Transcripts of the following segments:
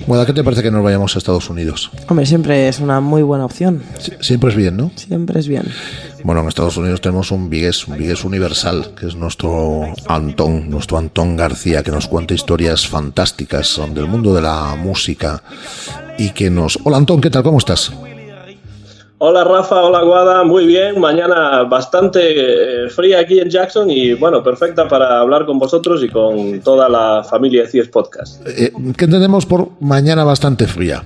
Bueno, ¿qué te parece que nos vayamos a Estados Unidos? Hombre, siempre es una muy buena opción. Siempre es bien, ¿no? Siempre es bien. Bueno, en Estados Unidos tenemos un vigués universal, que es nuestro Antón García, que nos cuenta historias fantásticas del mundo de la música y que nos... Hola Antón, ¿qué tal? ¿Cómo estás? Hola Rafa, hola Guada, muy bien, mañana bastante fría aquí en Jackson y bueno, perfecta para hablar con vosotros y con toda la familia de CIES Podcast. ¿Qué entendemos por mañana bastante fría?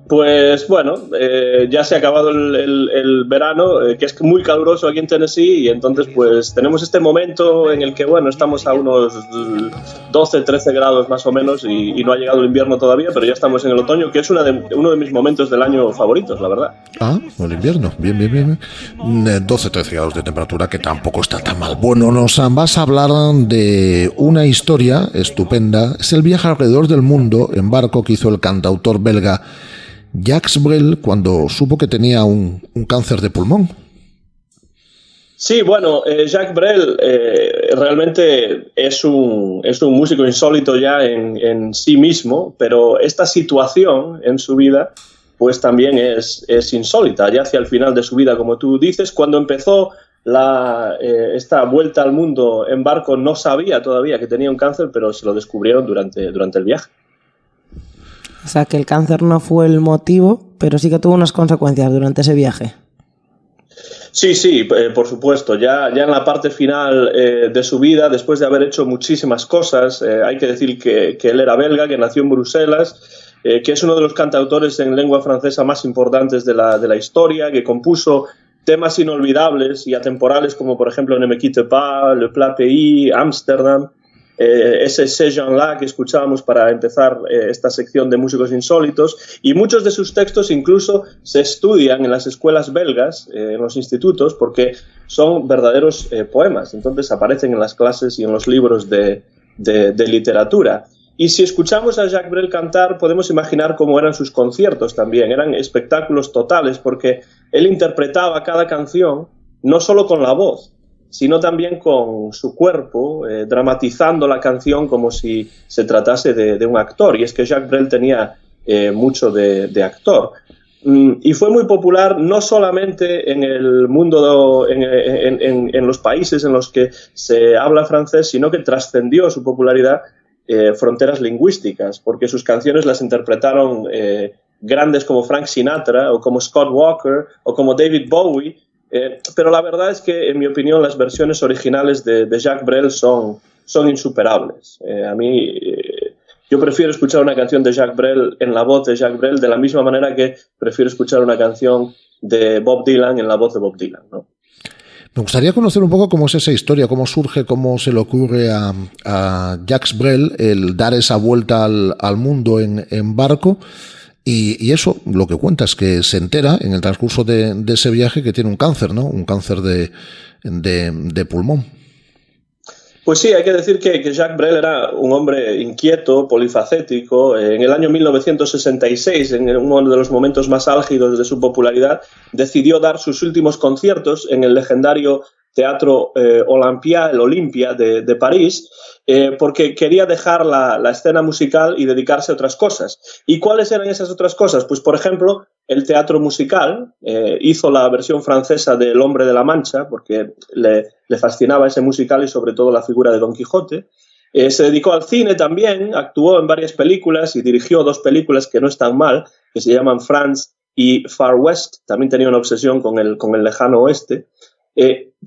Pues bueno, ya se ha acabado el verano, que es muy caluroso aquí en Tennessee, y entonces pues tenemos este momento en el que bueno, estamos a unos 12, 13 grados más o menos y no ha llegado el invierno todavía, pero ya estamos en el otoño, que es uno de mis momentos del año favoritos, la verdad. Ah, el invierno, bien. 12, 13 grados de temperatura, que tampoco está tan mal. Bueno, nos vas a hablar de una historia estupenda, es el viaje alrededor del mundo en barco que hizo el cantautor belga Jacques Brel cuando supo que tenía un cáncer de pulmón. Sí, bueno, Jacques Brel realmente es un músico insólito ya en sí mismo, pero esta situación en su vida pues también es insólita. Ya hacia el final de su vida, como tú dices, cuando empezó esta vuelta al mundo en barco, no sabía todavía que tenía un cáncer, pero se lo descubrieron durante el viaje. O sea, que el cáncer no fue el motivo, pero sí que tuvo unas consecuencias durante ese viaje. Sí, por supuesto. Ya en la parte final de su vida, después de haber hecho muchísimas cosas, hay que decir que él era belga, que nació en Bruselas, que es uno de los cantautores en lengua francesa más importantes de la historia, que compuso temas inolvidables y atemporales como por ejemplo Ne me quitte pas, Le Plat Pays, Amsterdam. Ese C'est Jean-là que escuchábamos para empezar esta sección de músicos insólitos, y muchos de sus textos incluso se estudian en las escuelas belgas, en los institutos, porque son verdaderos poemas, entonces aparecen en las clases y en los libros de literatura. Y si escuchamos a Jacques Brel cantar, podemos imaginar cómo eran sus conciertos también, eran espectáculos totales, porque él interpretaba cada canción no solo con la voz, sino también con su cuerpo, dramatizando la canción como si se tratase de un actor. Y es que Jacques Brel tenía mucho de actor. Y fue muy popular no solamente en el mundo, en los países en los que se habla francés, sino que trascendió su popularidad fronteras lingüísticas, porque sus canciones las interpretaron grandes como Frank Sinatra, o como Scott Walker, o como David Bowie. Pero la verdad es que, en mi opinión, las versiones originales de Jacques Brel son insuperables. Yo prefiero escuchar una canción de Jacques Brel en la voz de Jacques Brel de la misma manera que prefiero escuchar una canción de Bob Dylan en la voz de Bob Dylan, ¿no? Me gustaría conocer un poco cómo es esa historia, cómo surge, cómo se le ocurre a Jacques Brel el dar esa vuelta al mundo en barco. Y eso, lo que cuenta es que se entera en el transcurso de ese viaje que tiene un cáncer, ¿no? Un cáncer de pulmón. Pues sí, hay que decir que Jacques Brel era un hombre inquieto, polifacético. En el año 1966, en uno de los momentos más álgidos de su popularidad, decidió dar sus últimos conciertos en el legendario Teatro Olympia, el Olympia de París, porque quería dejar la escena musical y dedicarse a otras cosas. ¿Y cuáles eran esas otras cosas? Pues, por ejemplo, el teatro musical. Hizo la versión francesa de El Hombre de la Mancha, porque le fascinaba ese musical y sobre todo la figura de Don Quijote. Se dedicó al cine también, actuó en varias películas y dirigió 2 películas que no están mal, que se llaman France y Far West. También tenía una obsesión con el lejano oeste.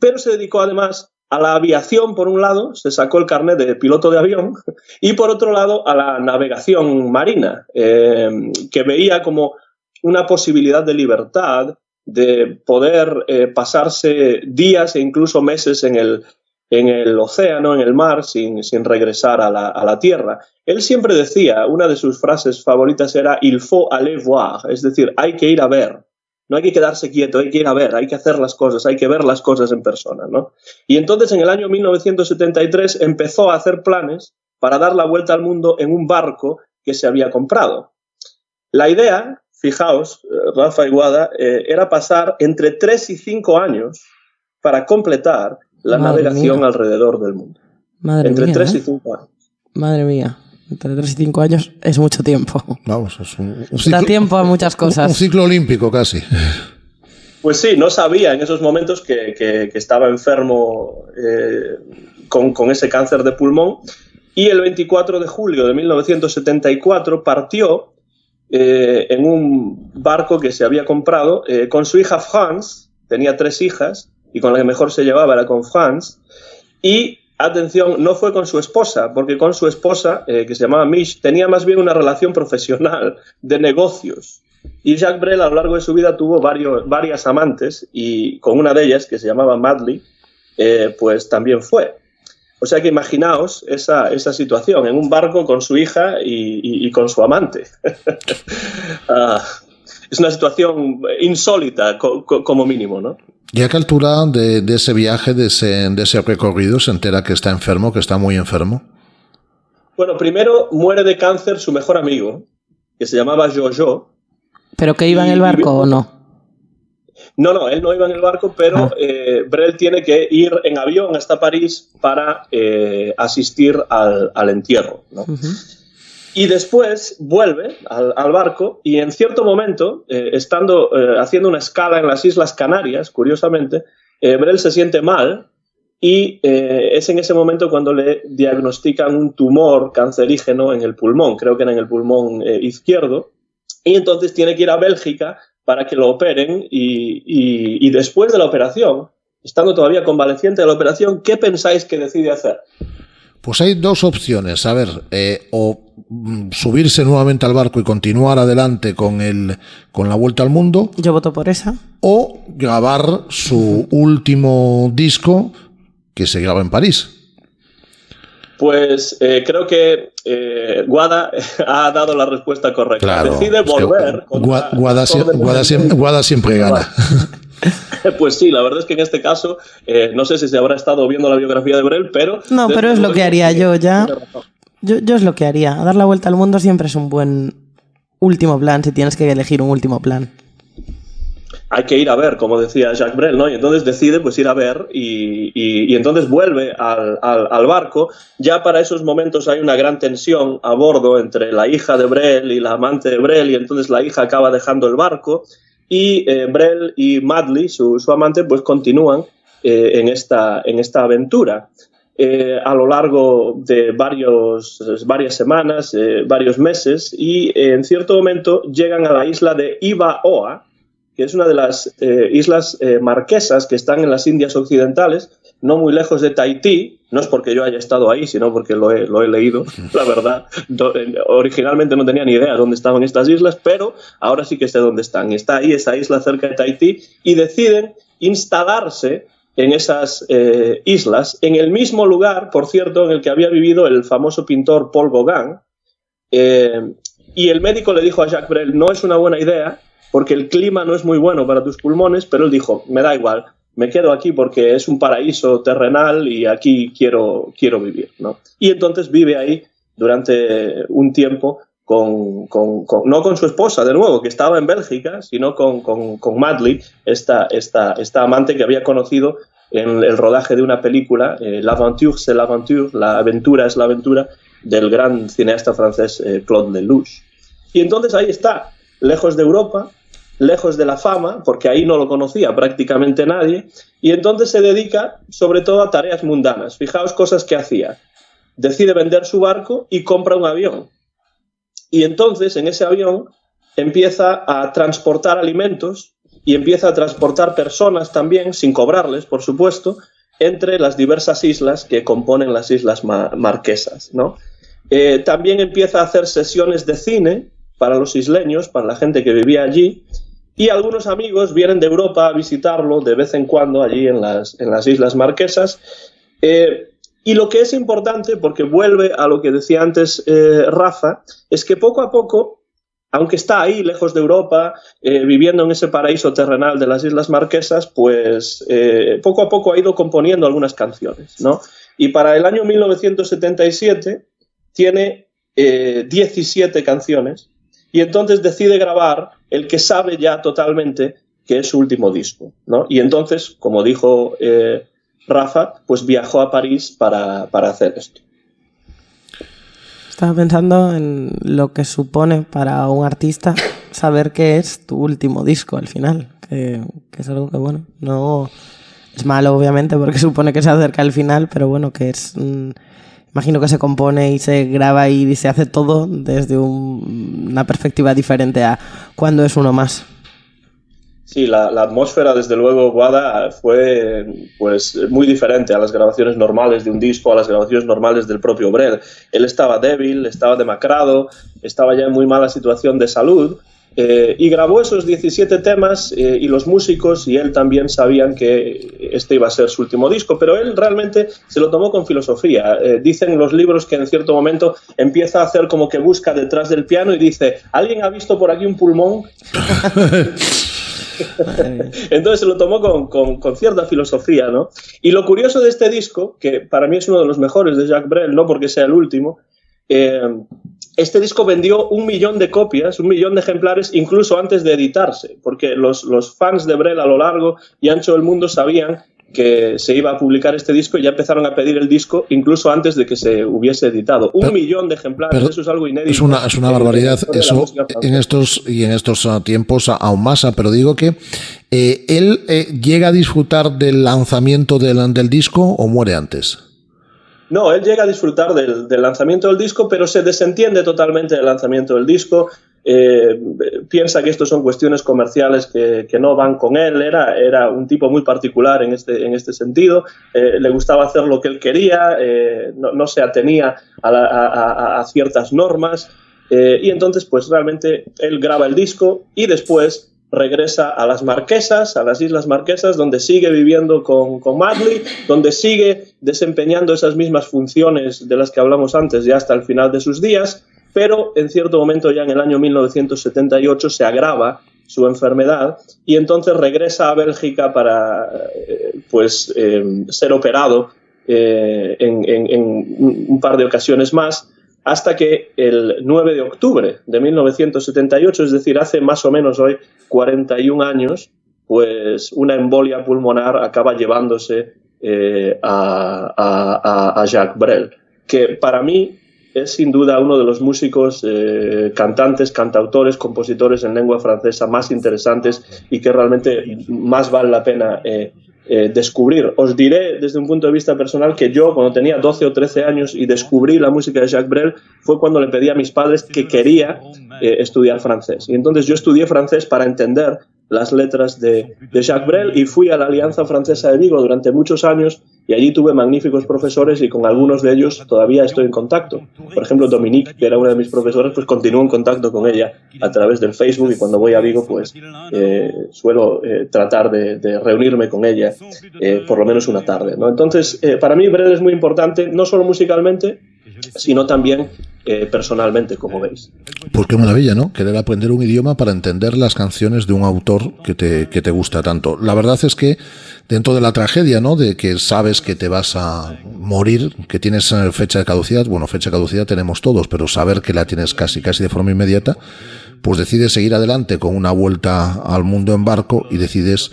Pero se dedicó además a la aviación, por un lado, se sacó el carnet de piloto de avión, y por otro lado a la navegación marina, que veía como una posibilidad de libertad, de poder pasarse días e incluso meses en el océano, en el mar, sin regresar a la tierra. Él siempre decía, una de sus frases favoritas era «Il faut aller voir», es decir, hay que ir a ver. No hay que quedarse quieto, hay que ir a ver, hay que hacer las cosas, hay que ver las cosas en persona, ¿no? Y entonces en el año 1973 empezó a hacer planes para dar la vuelta al mundo en un barco que se había comprado. La idea, fijaos, Rafa y Guada, era pasar entre 3 y 5 años para completar la navegación alrededor del mundo. Madre entre mía, 3 y 5 años. Madre mía. Entre 3 y 5 años es mucho tiempo. Vamos, es un ciclo, da tiempo a muchas cosas. Un ciclo olímpico casi. Pues sí, no sabía en esos momentos que estaba enfermo con ese cáncer de pulmón, y el 24 de julio de 1974 partió en un barco que se había comprado con su hija France. Tenía 3 hijas y con la que mejor se llevaba era con France. Y, atención, no fue con su esposa, porque con su esposa, que se llamaba Mish, tenía más bien una relación profesional de negocios. Y Jacques Brel a lo largo de su vida tuvo varias amantes, y con una de ellas, que se llamaba Madly, pues también fue. O sea que imaginaos esa situación, en un barco con su hija y con su amante. Es una situación insólita, como mínimo, ¿no? ¿Y a qué altura de ese viaje, de ese recorrido, se entera que está enfermo, que está muy enfermo? Bueno, primero muere de cáncer su mejor amigo, que se llamaba Jojo. ¿Pero que iba en el barco o no? No, él no iba en el barco, pero Brel tiene que ir en avión hasta París para asistir al entierro, ¿no? Y después vuelve al barco, y en cierto momento, estando haciendo una escala en las Islas Canarias, curiosamente, Brel se siente mal, y es en ese momento cuando le diagnostican un tumor cancerígeno en el pulmón, creo que era en el pulmón izquierdo, y entonces tiene que ir a Bélgica para que lo operen, y después de la operación, estando todavía convaleciente de la operación, ¿qué pensáis que decide hacer? Pues hay 2 opciones. A ver, o subirse nuevamente al barco y continuar adelante con la vuelta al mundo. Yo voto por esa. O grabar su último disco, que se graba en París. Pues creo que Guada ha dado la respuesta correcta. Claro, decide volver. Guada siempre gana. Pues sí, la verdad es que en este caso, no sé si se habrá estado viendo la biografía de Brel, pero... No, pero es lo que haría yo ya. Yo es lo que haría. Dar la vuelta al mundo siempre es un buen último plan, si tienes que elegir un último plan. Hay que ir a ver, como decía Jacques Brel, ¿no? Y entonces decide pues ir a ver, y entonces vuelve al barco. Ya para esos momentos hay una gran tensión a bordo entre la hija de Brel y la amante de Brel, y entonces la hija acaba dejando el barco, y Brel y Madly, su amante, pues continúan en esta aventura. A lo largo de varias semanas, varios meses, y en cierto momento llegan a la isla de Iva-Oa, que es una de las islas marquesas que están en las Indias Occidentales, no muy lejos de Tahití. No es porque yo haya estado ahí, sino porque lo he leído, la verdad. Originalmente no tenía ni idea de dónde estaban estas islas, pero ahora sí que sé dónde están. Está ahí esa isla cerca de Tahití, y deciden instalarse en esas islas, en el mismo lugar, por cierto, en el que había vivido el famoso pintor Paul Gauguin. Y el médico le dijo a Jacques Brel: no es una buena idea, porque el clima no es muy bueno para tus pulmones, pero él dijo: me da igual, me quedo aquí porque es un paraíso terrenal y aquí quiero vivir, ¿no? Y entonces vive ahí durante un tiempo no con su esposa, de nuevo, que estaba en Bélgica, sino con Madly, esta amante que había conocido en el rodaje de una película, L'Aventure, c'est l'aventure, la aventura es la aventura, del gran cineasta francés Claude Lelouch. Y entonces ahí está, lejos de Europa, lejos de la fama, porque ahí no lo conocía prácticamente nadie, y entonces se dedica sobre todo a tareas mundanas. Fijaos cosas que hacía. Decide vender su barco y compra un avión. Y entonces en ese avión empieza a transportar alimentos y empieza a transportar personas también, sin cobrarles, por supuesto, entre las diversas islas que componen las islas marquesas, ¿no? También empieza a hacer sesiones de cine para los isleños, para la gente que vivía allí, y algunos amigos vienen de Europa a visitarlo de vez en cuando allí en las islas marquesas. Y lo que es importante, porque vuelve a lo que decía antes Rafa, es que poco a poco, aunque está ahí lejos de Europa, viviendo en ese paraíso terrenal de las islas marquesas, pues poco a poco ha ido componiendo algunas canciones, ¿no? Y para el año 1977 tiene 17 canciones, y entonces decide grabar el que sabe ya totalmente que es su último disco, ¿no? Y entonces, como dijo Rafa, pues viajó a París para hacer esto. Estaba pensando en lo que supone para un artista saber que es tu último disco al final, que es algo que, bueno, no es malo obviamente porque supone que se acerca al final, pero bueno, que es... imagino que se compone y se graba y se hace todo desde una perspectiva diferente a cuando es uno más. Sí, la atmósfera, desde luego, Guada, fue pues muy diferente a las grabaciones normales de un disco, a las grabaciones normales del propio Brel. Él estaba débil, estaba demacrado, estaba ya en muy mala situación de salud, y grabó esos 17 temas, y los músicos y él también sabían que este iba a ser su último disco, pero él realmente se lo tomó con filosofía. Dicen los libros que en cierto momento empieza a hacer como que busca detrás del piano y dice, ¿alguien ha visto por aquí un pulmón? Entonces se lo tomó con cierta filosofía, ¿no? Y lo curioso de este disco, que para mí es uno de los mejores de Jacques Brel, no porque sea el último, este disco vendió 1 millón de copias, 1 millón de ejemplares, incluso antes de editarse, porque los fans de Brel a lo largo y ancho del mundo sabían que se iba a publicar este disco y ya empezaron a pedir el disco incluso antes de que se hubiese editado. 1 millón de ejemplares, eso es algo inédito. Es una barbaridad, eso en estos tiempos aún más, pero digo que él llega a disfrutar del lanzamiento del disco o muere antes. No, él llega a disfrutar del lanzamiento del disco, pero se desentiende totalmente del lanzamiento del disco. Piensa que esto son cuestiones comerciales que no van con él. Era un tipo muy particular en este sentido. Le gustaba hacer lo que él quería, no se atenía a ciertas normas, y entonces pues realmente él graba el disco y después regresa a las Marquesas, a las Islas Marquesas, donde sigue viviendo con Madley, donde sigue desempeñando esas mismas funciones de las que hablamos antes ya hasta el final de sus días, pero en cierto momento ya en el año 1978 se agrava su enfermedad y entonces regresa a Bélgica para ser operado en un par de ocasiones más, hasta que el 9 de octubre de 1978, es decir, hace más o menos hoy 41 años, pues una embolia pulmonar acaba llevándose a Jacques Brel, que para mí es sin duda uno de los músicos, cantantes, cantautores, compositores en lengua francesa más interesantes y que realmente más vale la pena descubrir. Os diré desde un punto de vista personal que yo cuando tenía 12 o 13 años y descubrí la música de Jacques Brel fue cuando le pedí a mis padres que quería estudiar francés, y entonces yo estudié francés para entender las letras de Jacques Brel y fui a la Alianza Francesa de Vigo durante muchos años y allí tuve magníficos profesores y con algunos de ellos todavía estoy en contacto. Por ejemplo, Dominique, que era una de mis profesores, pues continúo en contacto con ella a través del Facebook, y cuando voy a Vigo pues suelo tratar de reunirme con ella por lo menos una tarde, ¿no? Entonces, para mí Brel es muy importante, no solo musicalmente, sino también personalmente, como veis. Pues qué maravilla, ¿no? Querer aprender un idioma para entender las canciones de un autor que te gusta tanto. La verdad es que dentro de la tragedia, ¿no? De que sabes que te vas a morir, que tienes fecha de caducidad, bueno, fecha de caducidad tenemos todos, pero saber que la tienes casi de forma inmediata, pues decides seguir adelante con una vuelta al mundo en barco y decides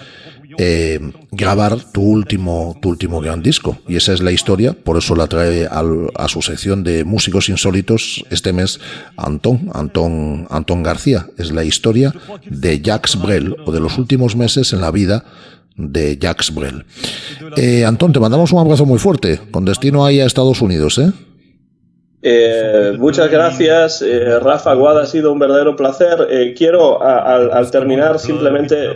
grabar tu último gran disco, y esa es la historia. Por eso la trae a su sección de músicos insólitos este mes Antón García. Es la historia de Jacques Brel, o de los últimos meses en la vida de Jacques Brel. Antón, te mandamos un abrazo muy fuerte, con destino ahí a Estados Unidos, muchas gracias, Rafa, Guada, ha sido un verdadero placer. Quiero al terminar simplemente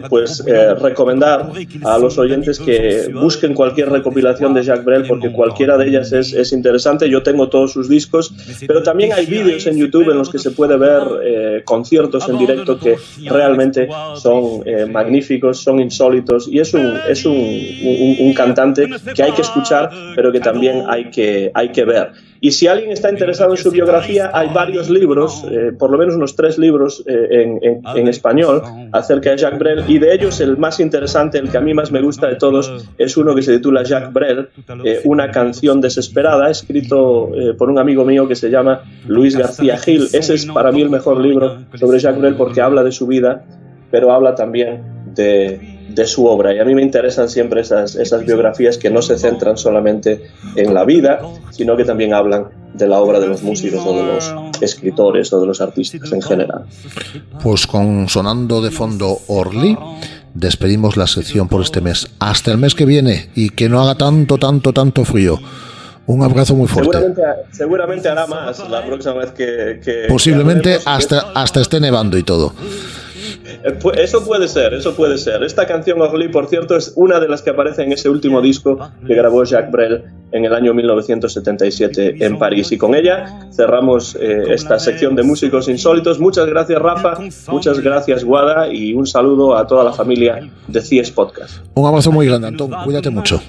recomendar a los oyentes que busquen cualquier recopilación de Jacques Brel, porque cualquiera de ellas es interesante. Yo tengo todos sus discos, pero también hay vídeos en YouTube en los que se puede ver conciertos en directo que realmente son magníficos, son insólitos, y es un cantante que hay que escuchar, pero que también hay que ver. Y si alguien está interesado en su biografía, hay varios libros, por lo menos unos 3 libros en español acerca de Jacques Brel, y de ellos el más interesante, el que a mí más me gusta de todos, es uno que se titula Jacques Brel, una canción desesperada, escrito por un amigo mío que se llama Luis García Gil. Ese es para mí el mejor libro sobre Jacques Brel, porque habla de su vida, pero habla también de su obra, y a mí me interesan siempre esas biografías que no se centran solamente en la vida, sino que también hablan de la obra de los músicos o de los escritores o de los artistas en general. Pues con sonando de fondo Orly, despedimos la sección por este mes. Hasta el mes que viene, y que no haga tanto frío. Un abrazo muy fuerte. Seguramente hará más la próxima vez que posiblemente hasta esté nevando y todo. Eso puede ser. Esta canción Orly, por cierto, es una de las que aparece en ese último disco que grabó Jacques Brel en el año 1977 en París. Y con ella cerramos esta sección de músicos insólitos. Muchas gracias, Rafa, muchas gracias, Guada, y un saludo a toda la familia de CIES Podcast. Un abrazo muy grande, Antón, cuídate mucho.